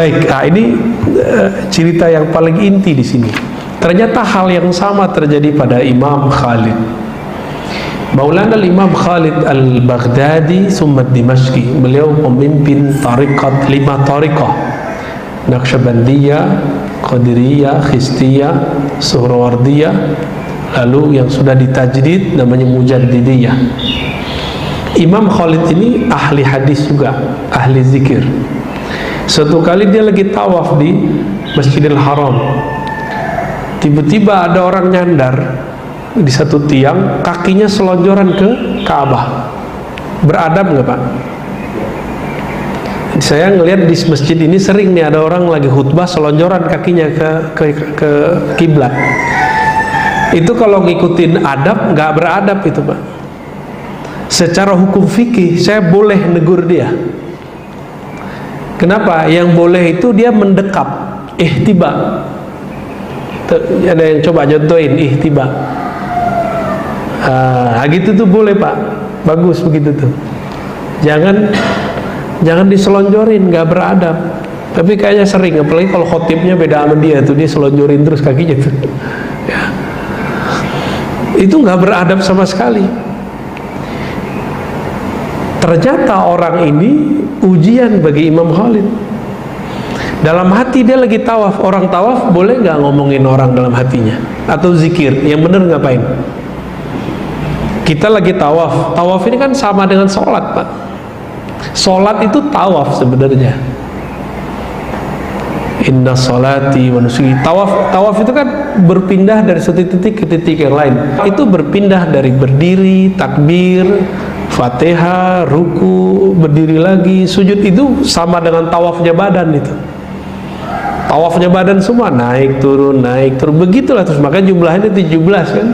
Baik, nah ini cerita yang paling inti di sini. Ternyata hal yang sama terjadi pada Imam Khalid. Maulana Imam Khalid al-Baghdadi summa Dimashqi. Beliau pemimpin tariqat 5 tariqah: Naqsyabandiyah, Qadiriyah, Khistiyah, Suhrawardiyah. Lalu yang sudah ditajdid namanya Mujaddidiyah. Imam Khalid ini ahli hadis juga, ahli zikir. Suatu kali dia lagi tawaf di Masjidil Haram. Tiba-tiba ada orang nyandar di satu tiang, kakinya selonjoran ke Ka'bah. Beradab nggak Pak? Saya ngelihat di masjid ini sering nih ada orang lagi khutbah selonjoran kakinya ke kiblat. Itu kalau ngikutin adab nggak beradab itu Pak. Secara hukum fikih saya boleh negur dia. Kenapa? Yang boleh itu dia mendekap, ihtiba. Ada yang coba contohin ihtiba. Gitu tuh boleh Pak, bagus begitu tuh. Jangan diselonjorin, nggak beradab. Tapi kayaknya sering, apalagi kalau khotibnya beda sama dia tuh, dia selonjorin terus kakinya tuh. Ya. Itu nggak beradab sama sekali. Ternyata orang ini ujian bagi Imam Khalid. Dalam hati dia lagi tawaf. Orang tawaf boleh nggak ngomongin orang dalam hatinya? Atau zikir? Yang bener ngapain? Kita lagi tawaf. Tawaf ini kan sama dengan sholat Pak. Sholat itu tawaf sebenarnya. Inna sholati wa nusuki. Tawaf itu kan berpindah dari satu titik ke titik yang lain. Itu berpindah dari berdiri, takbir, Fatihah, ruku, berdiri lagi, sujud. Itu sama dengan tawafnya badan itu. Tawafnya badan semua naik turun begitulah terus. Makanya jumlahnya 17 kan.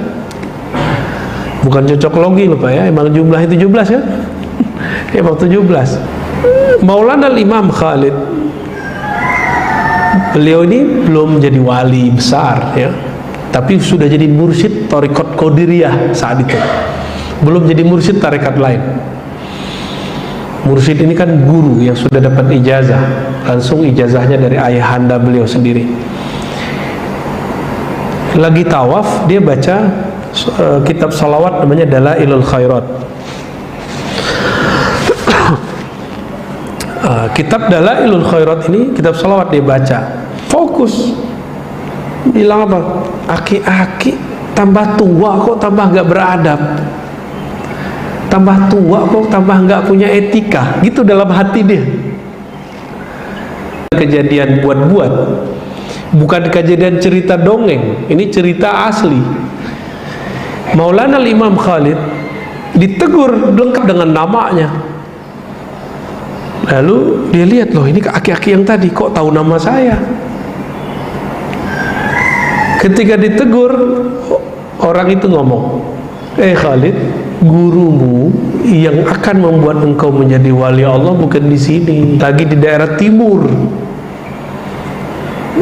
Bukan cocok logi loh Pak ya. Emang jumlahnya 17 kan. Emang 17. Maulana Imam Khalid, beliau ini belum jadi wali besar ya, tapi sudah jadi mursyid Thariqat Qadiriyah saat itu. Belum jadi mursyid tarekat lain. Mursyid ini kan guru yang sudah dapat ijazah, langsung ijazahnya dari ayahanda beliau sendiri. Lagi tawaf dia baca kitab salawat namanya Dalailul Khairat. Kitab Dalailul Khairat ini kitab salawat dia baca, fokus, bilang apa? Aki-aki tambah tua kok tambah nggak beradab, tambah tua kok tambah nggak punya etika, gitu dalam hati dia. Kejadian buat-buat, bukan kejadian cerita dongeng, ini cerita asli. Maulana Imam Khalid ditegur lengkap dengan namanya. Lalu dia lihat, loh ini aki-aki yang tadi kok tahu nama saya. Ketika ditegur, orang itu ngomong, Khalid, gurumu yang akan membuat engkau menjadi wali Allah bukan di sini, lagi di daerah timur,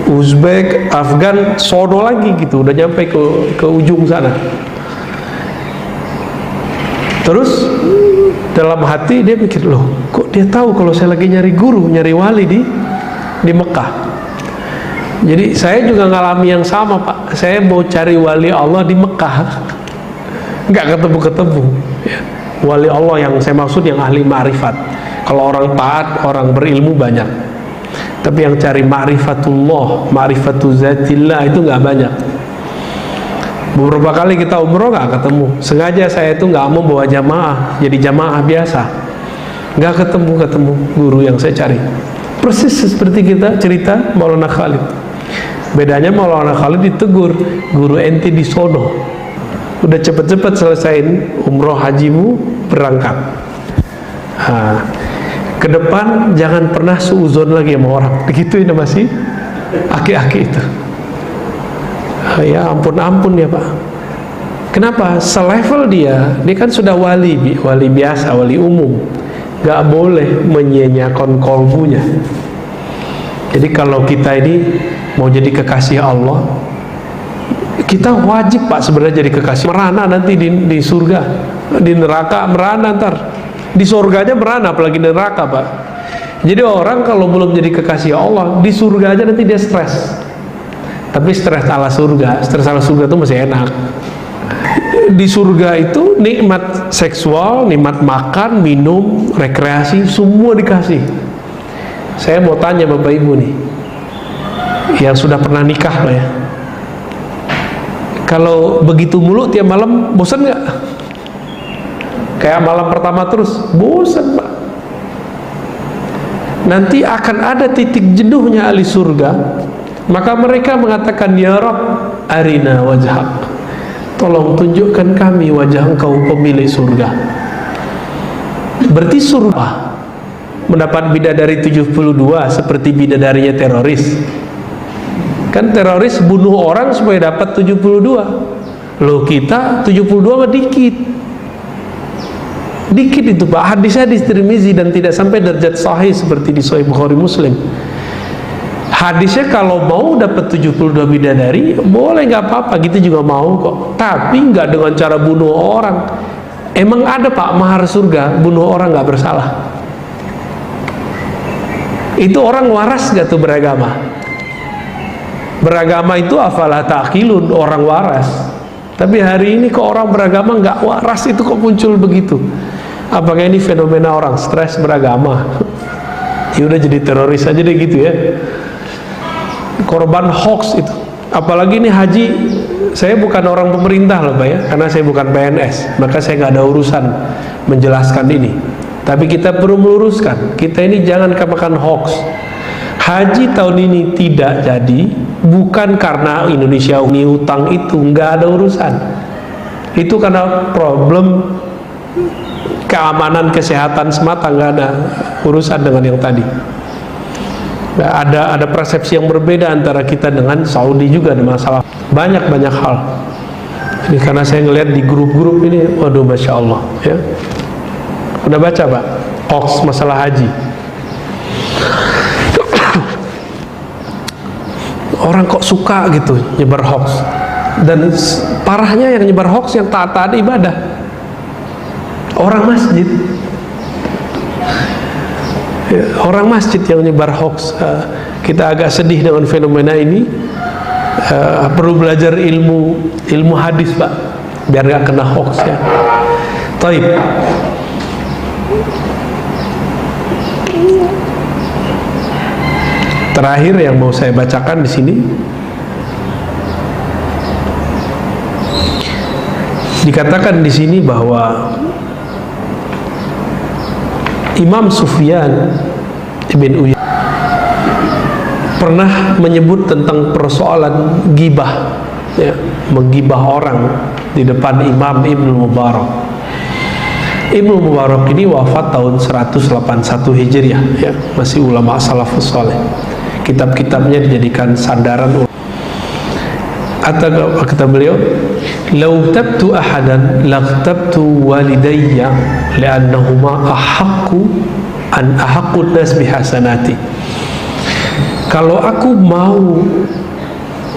Uzbek, Afgan, sono lagi gitu, udah nyampe ke ujung sana. Terus dalam hati dia mikir, loh kok dia tahu kalau saya lagi nyari guru, nyari wali di Mekah. Jadi saya juga ngalami yang sama Pak. Saya mau cari wali Allah di Mekah, nggak ketemu-ketemu ya. Wali Allah yang saya maksud yang ahli ma'rifat. Kalau orang taat, orang berilmu banyak, tapi yang cari ma'rifatullah, ma'rifatu zatillah itu nggak banyak. Beberapa kali kita umroh nggak ketemu. Sengaja saya itu nggak mau bawa jamaah, jadi jamaah biasa. Nggak ketemu guru yang saya cari. Persis seperti kita cerita Maulana Khalid. Bedanya Maulana Khalid ditegur, guru ente di sono. Udah cepet-cepet selesaiin umroh hajimu, berangkat. Ke depan jangan pernah suuzon lagi sama orang. Begituin masih aki-aki itu. Ya ampun ya Pak. Kenapa? Selevel dia kan sudah wali biasa, wali umum. Gak boleh menyia-nyiakan kolbunya. Jadi kalau kita ini mau jadi kekasih Allah, kita wajib Pak sebenarnya jadi kekasih. Merana nanti di surga, di neraka merana ntar. Di surganya merana, apalagi di neraka Pak. Jadi orang kalau belum jadi kekasih Allah, di surga aja nanti dia stres. Tapi stres ala surga, stres ala surga itu masih enak. Di surga itu nikmat seksual, nikmat makan, minum, rekreasi, semua dikasih. Saya mau tanya Bapak Ibu nih, yang sudah pernah nikah lah ya, kalau begitu mulu tiap malam, bosan nggak? Kayak malam pertama terus, bosan Pak. Nanti akan ada titik jenuhnya ahli surga, maka mereka mengatakan, ya Rabb, arina wajhak, tolong tunjukkan kami wajah engkau pemilik surga. Berarti surga mendapat bidadari 72 seperti bidadarinya teroris. Kan teroris bunuh orang supaya dapat 72. Loh kita 72 mah dikit. Dikit itu Pak. Hadis-hadis Tirmizi dan tidak sampai derajat sahih seperti di Sahih Bukhari Muslim. Hadisnya kalau mau dapat 72 bidadari boleh, nggak apa-apa, gitu juga mau kok. Tapi nggak dengan cara bunuh orang. Emang ada Pak mahar surga bunuh orang nggak bersalah? Itu orang waras nggak tuh beragama? Beragama itu afala ta'qilun, orang waras. Tapi hari ini kok orang beragama nggak waras, itu kok muncul begitu? Apakah ini fenomena orang stres beragama? Ya udah jadi teroris aja deh gitu ya. Korban hoax itu. Apalagi ini haji, saya bukan orang pemerintah loh Pak ya, karena saya bukan PNS, maka saya nggak ada urusan menjelaskan ini. Tapi kita perlu meluruskan, kita ini jangan kemakan hoax. Haji tahun ini tidak jadi bukan karena Indonesia ini utang, itu nggak ada urusan. Itu karena problem keamanan kesehatan semata, nggak ada urusan dengan yang tadi. Ada persepsi yang berbeda antara kita dengan Saudi, juga ada masalah banyak hal. Ini karena saya ngelihat di grup-grup ini, waduh masya Allah ya. Udah baca Pak hoax masalah haji? Orang kok suka gitu nyebar hoax, dan parahnya yang nyebar hoax yang taat ibadah, orang masjid. Orang masjid yang nyebar hoax. Kita agak sedih dengan fenomena ini. Perlu belajar ilmu hadis Pak, biar gak kena hoax ya. Taib. Terakhir yang mau saya bacakan di sini, dikatakan di sini bahwa Imam Sufyan ibn Uyainah pernah menyebut tentang persoalan gibah, ya, menggibah orang di depan Imam Ibnu Mubarak. Ibnu Mubarak ini wafat tahun 181 Hijriah, ya, masih ulama salafus saleh. Kitab-kitabnya dijadikan sandaran. Atau kata beliau, "Lau tabtu ahadan laqtabtu walidayya li'annahuma ahaqqun nas bihasanati." Kalau aku mau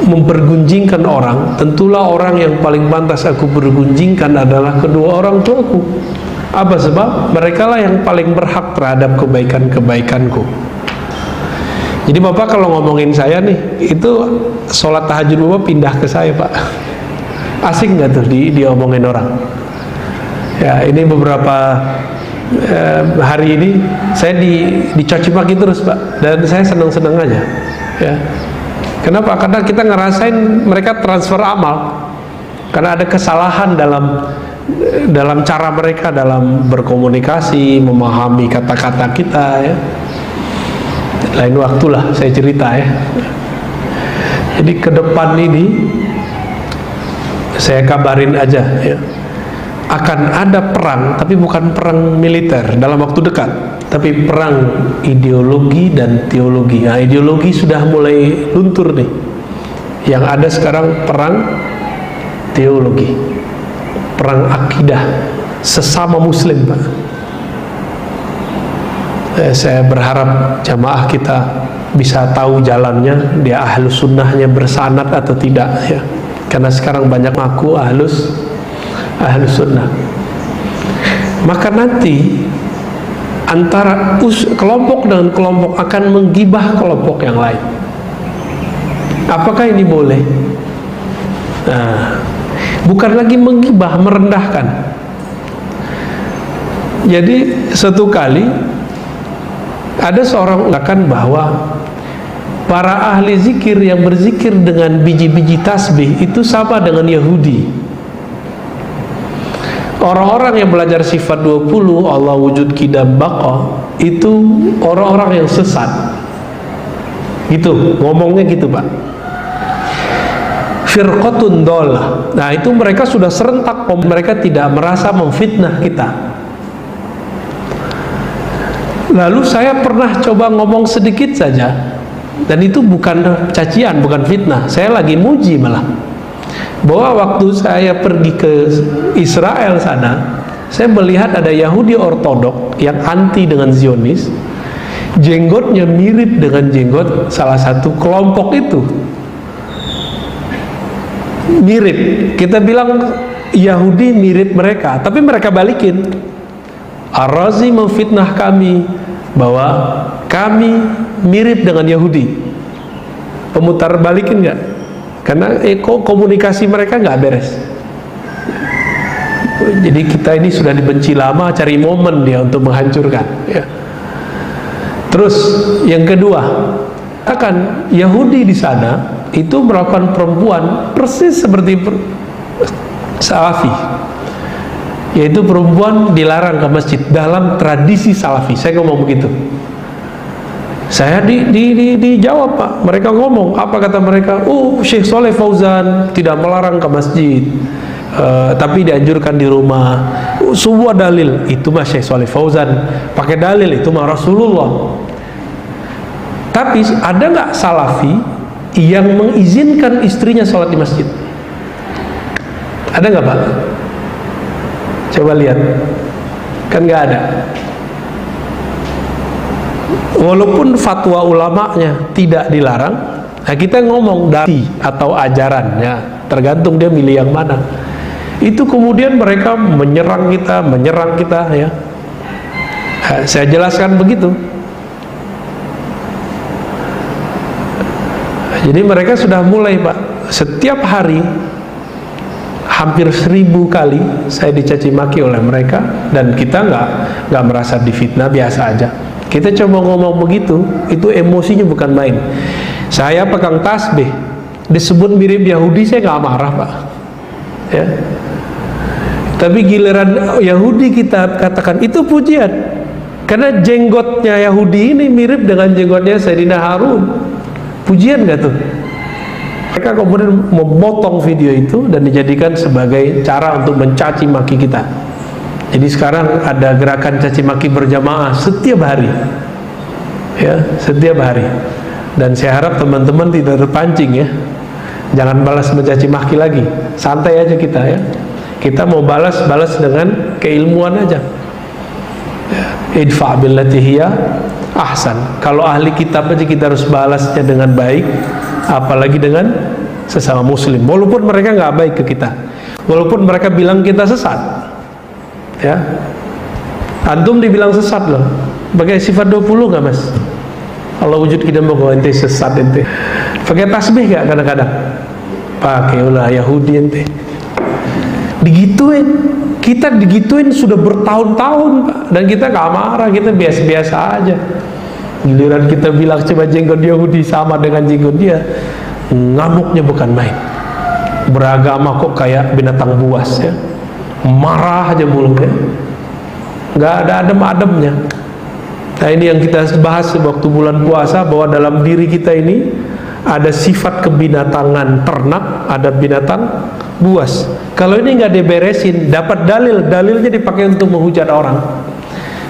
mempergunjingkan orang, tentulah orang yang paling pantas aku bergunjingkan adalah kedua orang tuaku. Apa sebab? Mereka lah yang paling berhak terhadap kebaikan-kebaikanku. Jadi Bapak kalau ngomongin saya nih, itu sholat tahajud Bapak pindah ke saya Pak. Asik nggak tuh diomongin orang? Ya, ini beberapa hari ini saya dicaci maki terus Pak, dan saya senang-senang aja. Ya. Kenapa? Karena kita ngerasain mereka transfer amal, karena ada kesalahan dalam cara mereka dalam berkomunikasi, memahami kata-kata kita ya. Lain waktulah saya cerita ya. Jadi ke depan ini saya kabarin aja ya, akan ada perang, tapi bukan perang militer dalam waktu dekat, tapi perang ideologi dan teologi. Nah, ideologi sudah mulai luntur nih. Yang ada sekarang perang teologi, perang akidah sesama muslim Pak. Saya berharap jamaah kita bisa tahu jalannya, dia ahlus sunnahnya bersanad atau tidak ya. Karena sekarang banyak ngaku ahlus sunnah. Maka nanti antara kelompok dengan kelompok akan menggibah kelompok yang lain. Apakah ini boleh? Nah, bukan lagi menggibah, merendahkan. Jadi suatu kali ada seorang mengatakan bahwa para ahli zikir yang berzikir dengan biji-biji tasbih itu sama dengan Yahudi. Orang-orang yang belajar sifat 20 Allah wujud qidam baqa itu orang-orang yang sesat. Gitu, ngomongnya gitu Pak. Firqatun dolah. Nah itu mereka sudah serentak, mereka tidak merasa memfitnah kita. Lalu saya pernah coba ngomong sedikit saja, dan itu bukan cacian, bukan fitnah, saya lagi muji malah, bahwa waktu saya pergi ke Israel sana, saya melihat ada Yahudi ortodok yang anti dengan Zionis, jenggotnya mirip dengan jenggot salah satu kelompok itu. Mirip, kita bilang Yahudi mirip mereka, tapi mereka balikin. Ar-Razi memfitnah kami bahwa kami mirip dengan Yahudi. Pemutar balikin nggak? Karena komunikasi mereka nggak beres. Jadi kita ini sudah dibenci lama, cari momen dia untuk menghancurkan. Ya. Terus yang kedua, katakan Yahudi di sana itu melakukan perempuan persis seperti Salafi, yaitu perempuan dilarang ke masjid dalam tradisi Salafi. Saya ngomong begitu. Saya dijawab Pak, mereka ngomong apa kata mereka? Oh, Syekh Soleh Fauzan tidak melarang ke masjid, tapi dianjurkan di rumah. Sebuah dalil itu mah Syekh Soleh Fauzan pakai dalil itu mah Rasulullah. Tapi ada nggak Salafi yang mengizinkan istrinya sholat di masjid? Ada nggak Pak? Coba lihat, kan nggak ada. Walaupun fatwa ulamanya tidak dilarang, nah kita ngomong dari atau ajarannya, tergantung dia milih yang mana. Itu kemudian mereka menyerang kita ya. Saya jelaskan begitu. Jadi mereka sudah mulai Pak, setiap hari hampir 1000 kali saya dicaci maki oleh mereka, dan kita nggak merasa difitnah, biasa aja. Kita coba ngomong begitu, itu emosinya bukan main. Saya pegang tasbih, disebut mirip Yahudi, saya nggak marah Pak. Ya. Tapi giliran Yahudi kita katakan itu pujian, karena jenggotnya Yahudi ini mirip dengan jenggotnya Sayyidina Harun. Pujian gak tuh? Mereka kemudian memotong video itu dan dijadikan sebagai cara untuk mencaci maki kita. Jadi sekarang ada gerakan caci maki berjamaah setiap hari, ya, setiap hari. Dan saya harap teman-teman tidak terpancing ya, jangan balas mencaci maki lagi, santai aja kita ya. Kita mau balas dengan keilmuan aja. Idfa billati hiya ahsan. Kalau ahli kitab aja kita harus balasnya dengan baik, apalagi dengan sesama muslim, walaupun mereka nggak baik ke kita, walaupun mereka bilang kita sesat ya. Antum dibilang sesat loh, pakai sifat 20 nggak Mas? Allah wujud kita mau ente sesat ente. Pakai tasbih nggak kadang-kadang? Pakai ulah Yahudi ente. Digituin, kita digituin sudah bertahun-tahun Pak, dan kita gak marah, kita biasa-biasa aja. Giliran kita bilang coba jenggot Yahudi sama dengan jenggot dia, ngamuknya bukan main. Beragama kok kayak binatang buas ya, marah aja mulutnya, nggak ada adem-ademnya. Nah ini yang kita bahas waktu bulan puasa, bahwa dalam diri kita ini ada sifat kebinatangan ternak, ada binatang buas. Kalau ini nggak diberesin, dapat dalilnya dipakai untuk menghujat orang,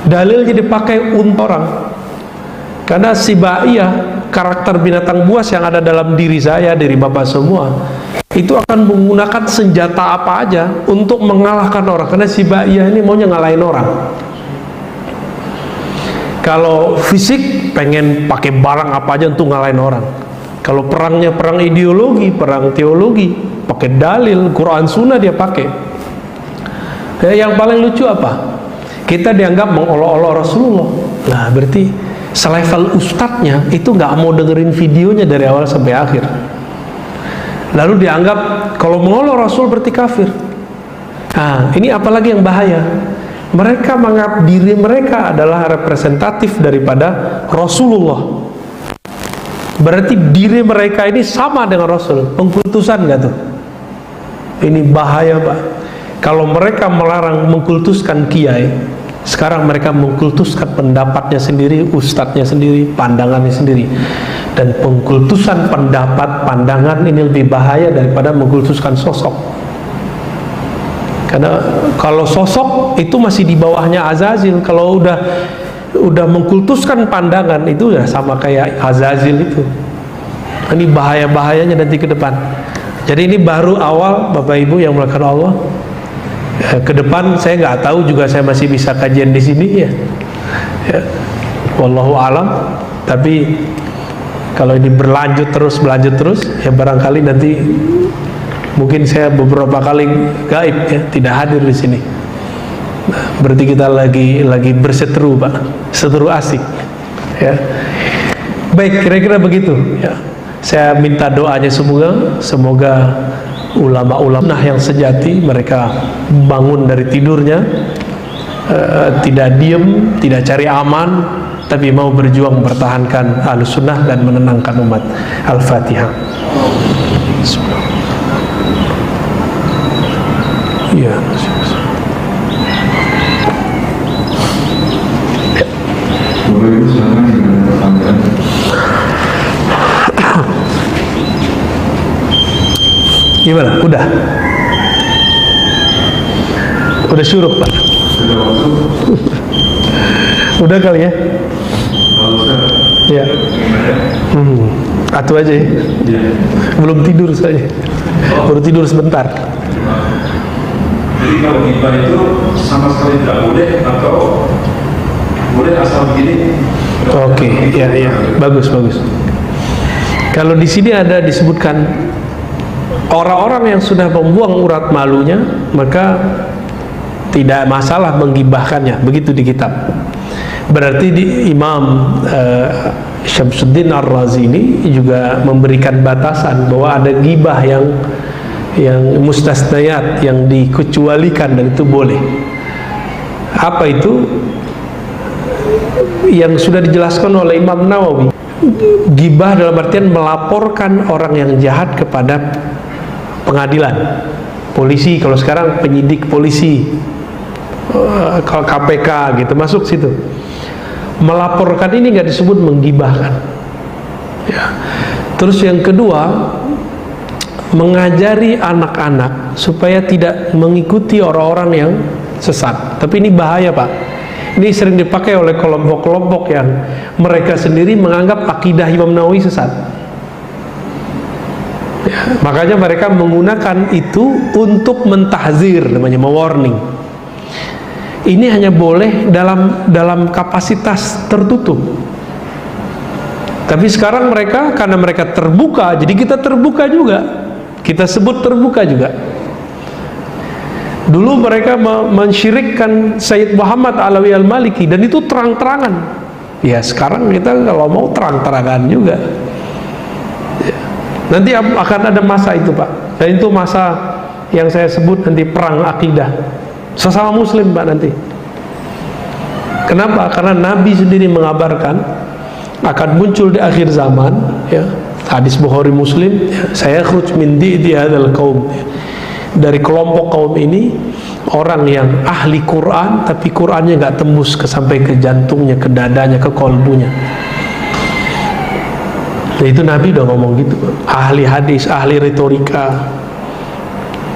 dalilnya dipakai untuk orang. Karena sibaiyah, karakter binatang buas yang ada dalam diri saya, diri Bapak semua, itu akan menggunakan senjata apa aja untuk mengalahkan orang. Karena sibaiyah ini maunya ngalahin orang. Kalau fisik pengen pakai barang apa aja untuk ngalahin orang. Kalau perangnya perang ideologi, perang teologi, pakai dalil, Quran Sunnah dia pakai. Yang paling lucu apa? kita dianggap mengolok-olok Rasulullah. Nah, berarti selevel ustadznya itu nggak mau dengerin videonya dari awal sampai akhir. Lalu dianggap kalau mengolok Rasul berarti kafir. Nah, ini apalagi yang bahaya. Mereka menganggap diri mereka adalah representatif daripada Rasulullah. Berarti diri mereka ini sama dengan Rasul. Pengkultusan nggak tuh? Ini bahaya, Pak. Kalau mereka melarang mengkultuskan kiai, sekarang mereka mengkultuskan pendapatnya sendiri, ustadznya sendiri, pandangannya sendiri. Dan pengkultusan pendapat, pandangan ini lebih bahaya daripada mengkultuskan sosok. Karena kalau sosok itu masih di bawahnya Azazil. Kalau udah mengkultuskan pandangan itu ya sama kayak Azazil itu. Ini bahaya-bahayanya nanti ke depan. Jadi ini baru awal, Bapak Ibu yang melakukan Allah. Ke depan saya nggak tahu juga, saya masih bisa kajian di sini ya. Wallahu alam. Tapi kalau ini berlanjut terus ya barangkali nanti mungkin saya beberapa kali gaib ya, tidak hadir di sini. Berarti kita lagi berseteru, Pak, seteru asik ya. Baik, kira-kira begitu ya. Saya minta doanya semoga ulama-ulama yang sejati, mereka bangun dari tidurnya, tidak diem, tidak cari aman, tapi mau berjuang mempertahankan Ahlussunnah dan menenangkan umat. Al-Fatihah. Iya. Gimana? Udah syuruk, Pak? Udah kali ya? Ya. Atu aja ya? Belum tidur saja. Baru tidur sebentar. Jadi kalau ghibah itu sama sekali tidak boleh atau boleh asal begini? Oke, ya, bagus. Kalau di sini ada disebutkan orang-orang yang sudah membuang urat malunya, maka tidak masalah menggibahkannya, begitu di kitab. Berarti Imam Syamsuddin Ar-Razi ini juga memberikan batasan bahwa ada gibah yang mustasnayat, yang dikecualikan, dan itu boleh. Apa itu? Yang sudah dijelaskan oleh Imam Nawawi. Gibah dalam artian melaporkan orang yang jahat kepada pengadilan, polisi. Kalau sekarang penyidik polisi, kalau KPK gitu masuk situ. Melaporkan ini nggak disebut menggibahkan ya. Terus yang kedua, mengajari anak-anak supaya tidak mengikuti orang-orang yang sesat. Tapi ini bahaya, Pak. Ini sering dipakai oleh kelompok-kelompok yang mereka sendiri menganggap akidah Imam Nawawi sesat ya, makanya mereka menggunakan itu untuk mentahzir, namanya mewarning. Ini hanya boleh dalam kapasitas tertutup. Tapi sekarang mereka, karena mereka terbuka, jadi kita terbuka juga. Kita sebut terbuka juga. Dulu mereka mensyirikkan Sayyid Muhammad Alawi Al-Maliki, dan itu terang-terangan. Ya sekarang kita kalau mau terang-terangan juga ya. Nanti akan ada masa itu, Pak. Dan itu masa yang saya sebut nanti perang akidah sesama muslim, Pak, nanti. Kenapa? Karena Nabi sendiri mengabarkan akan muncul di akhir zaman ya, hadis Bukhari Muslim ya, saya khruj min di hadzal qaum ya. Dari kelompok kaum ini orang yang ahli Quran, tapi Qurannya nggak tembus sampai ke jantungnya, ke dadanya, ke kolbunya. Nah, itu Nabi udah ngomong gitu, ahli hadis, ahli retorika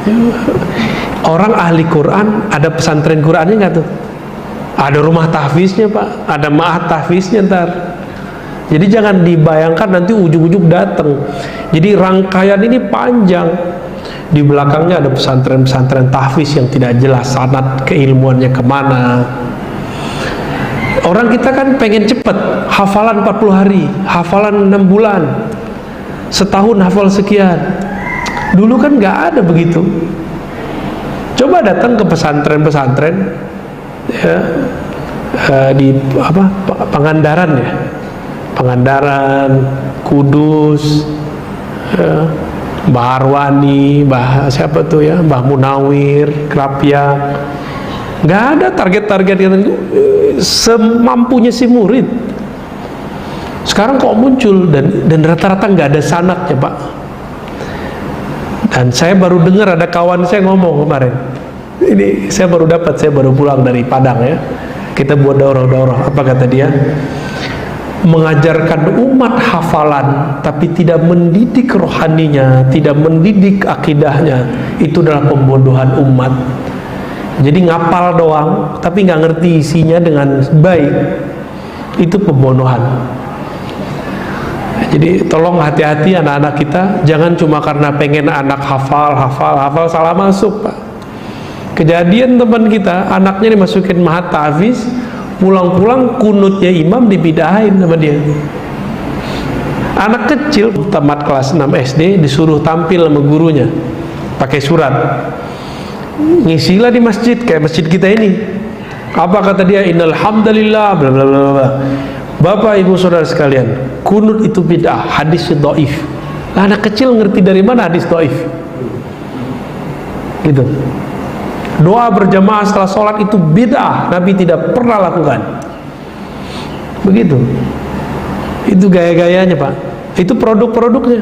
ya. Orang ahli Quran, ada pesantren Qurannya nggak tuh? Ada rumah tahfiznya, Pak, ada ma'had tahfiznya ntar. Jadi jangan dibayangkan nanti ujung-ujung datang. Jadi rangkaian ini panjang. Di belakangnya ada pesantren-pesantren tahfiz yang tidak jelas sanad keilmuannya kemana. Orang kita kan pengen cepet, hafalan 40 hari, hafalan 6 bulan, setahun hafal sekian. Dulu kan nggak ada begitu. Coba datang ke pesantren-pesantren ya, di apa, Pangandaran ya, Pangandaran, Kudus, ya, Mbah Arwani, siapa tuh ya, Mbah Munawir, Krapyak. Nggak ada target-target itu, semampunya si murid. Sekarang kok muncul, dan rata-rata nggak ada sanaknya Pak. Dan saya baru dengar ada kawan saya ngomong kemarin, ini saya baru pulang dari Padang ya, kita buat daurah-daurah. Apa kata dia? Mengajarkan umat hafalan tapi tidak mendidik rohaninya, tidak mendidik akidahnya, itu adalah pembodohan umat. Jadi ngapal doang tapi nggak ngerti isinya dengan baik, itu pembodohan. Jadi tolong hati-hati anak-anak kita, jangan cuma karena pengen anak hafal salah masuk Pak. Kejadian teman kita, anaknya dimasukin mahat tahfiz, pulang-pulang kunutnya imam dibidahin sama dia. Anak kecil tamat kelas 6 SD disuruh tampil sama gurunya pakai surat, ngisilah di masjid kayak masjid kita ini. Apa kata dia? Innal hamdalillah bla bla bla bla. Bapak ibu saudara sekalian, kunut itu bid'ah, hadis dhaif. Lah anak kecil ngerti dari mana hadis dhaif? Gitu. Doa berjamaah setelah sholat itu bid'ah, Nabi tidak pernah lakukan. Begitu. Itu gaya-gayanya Pak. Itu produk-produknya.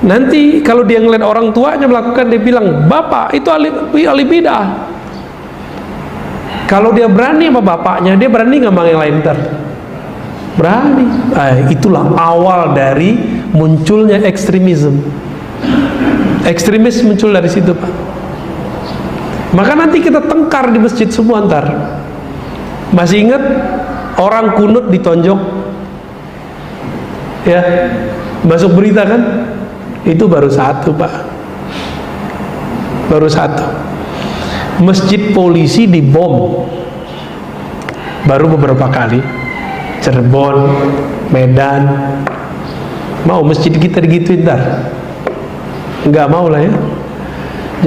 Nanti kalau dia ngeliat orang tuanya melakukan, dia bilang, bapak itu ahli bid'ah. Kalau dia berani sama bapaknya, dia berani nggak sama yang lain ntar? Berani. Itulah awal dari munculnya ekstremisme. Ekstremis muncul dari situ Pak. Maka nanti kita tengkar di masjid semua ntar. Masih ingat orang kunut ditonjok? Ya, masuk berita kan? Itu baru satu Pak. Baru satu. Masjid polisi dibom. Baru beberapa kali. Cirebon, Medan. Mau masjid kita digituin ntar? Enggak mau lah ya.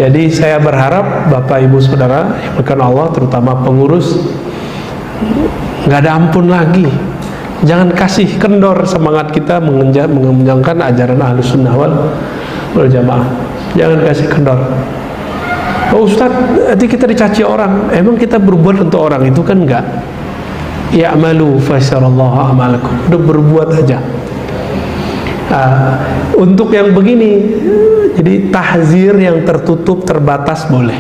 Jadi saya berharap Bapak Ibu Saudara yang berkenan Allah, terutama pengurus, nggak ada ampun lagi. Jangan kasih kendor semangat kita mengenyangkan ajaran Ahlus Sunnah wal Jamaah. Jangan kasih kendor. Oh Ustaz, nanti kita dicaci orang. Emang kita berbuat untuk orang itu kan enggak? Ya'malu fasyarallahu a'malakum. Udah berbuat aja. Untuk yang begini, jadi tahzir yang tertutup terbatas boleh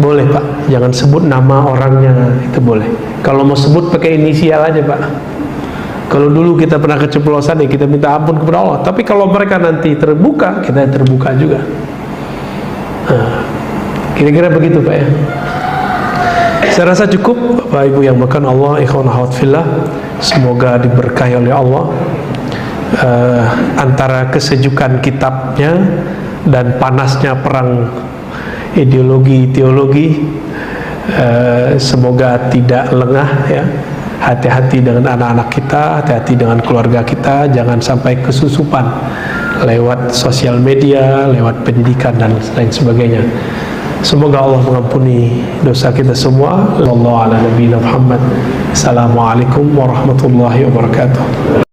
Pak, jangan sebut nama orangnya, itu boleh. Kalau mau sebut pakai inisial aja Pak. Kalau dulu kita pernah keceplosan ya kita minta ampun kepada Allah, tapi kalau mereka nanti terbuka, kita terbuka juga. Kira-kira begitu Pak ya. Saya rasa cukup Bapak Ibu yang berkenan Allah, ikhwan akhwat fillah, semoga diberkahi oleh Allah. Antara kesejukan kitabnya dan panasnya perang ideologi teologi, semoga tidak lengah ya. Hati-hati dengan anak-anak kita, hati-hati dengan keluarga kita, jangan sampai kesusupan lewat sosial media, lewat pendidikan dan lain sebagainya. Semoga Allah mengampuni dosa kita semua. Sallallahu ala nabiyina Muhammad. Assalamualaikum warahmatullahi wabarakatuh.